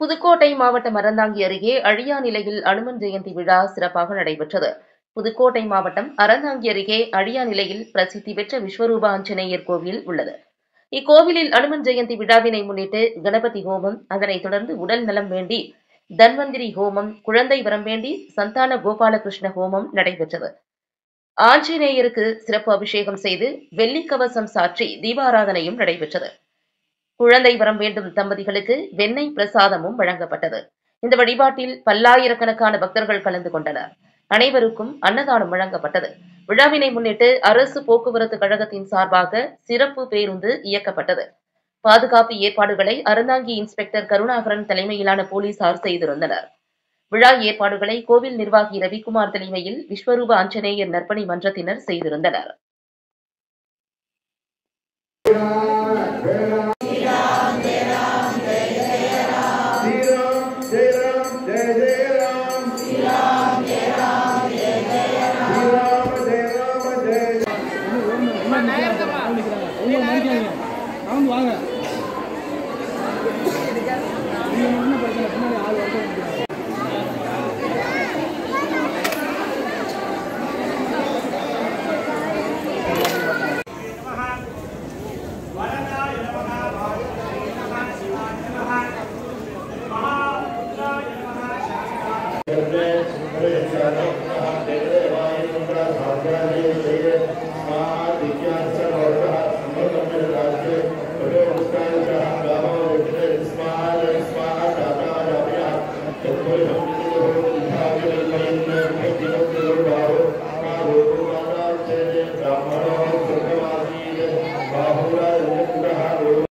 புதுக்கோட்டை மாவட்டம் அறந்தாங்கி அருகே அழியா நிலையில் அனுமன் ஜெயந்தி விழா சிறப்பாக நடைபெற்றது. புதுக்கோட்டை மாவட்டம் அறந்தாங்கி அருகே அழியா நிலையில் பிரசித்தி பெற்ற விஸ்வரூப ஆஞ்சநேயர் கோவில் உள்ளது. இக்கோவிலில் அனுமன் ஜெயந்தி விழாவினை முன்னிட்டு கணபதி ஹோமம், அதனைத் தொடர்ந்து உடல் நலம் வேண்டி தன்வந்திரி ஹோமம், குழந்தை வரம் வேண்டி சந்தான கோபாலகிருஷ்ண ஹோமம் நடைபெற்றது. ஆஞ்சநேயருக்கு சிறப்பு அபிஷேகம் செய்து வெள்ளிக்கவசம் சாற்றி தீபாராதனையும் நடைபெற்றது. குழந்தை வரம் வேண்டும் தம்பதிகளுக்கு வெண்ணெய் பிரசாதமும் வழங்கப்பட்டது. இந்த வழிபாட்டில் பல்லாயிரக்கணக்கான பக்தர்கள் கலந்து கொண்டனர். அனைவருக்கும் அன்னதானம் வழங்கப்பட்டது. விழாவினை முன்னிட்டு அரசு போக்குவரத்து கழகத்தின் சார்பாக சிறப்பு பேருந்து இயக்கப்பட்டது. பாதுகாப்பு ஏற்பாடுகளை அறந்தாங்கி இன்ஸ்பெக்டர் கருணாகரன் தலைமையிலான போலீசார் செய்திருந்தனர். விழா ஏற்பாடுகளை கோவில் நிர்வாகி ரவிக்குமார் தலைமையில் விஸ்வரூப ஆஞ்சநேயர் நற்பணி மன்றத்தினர் செய்திருந்தனர். Gracias.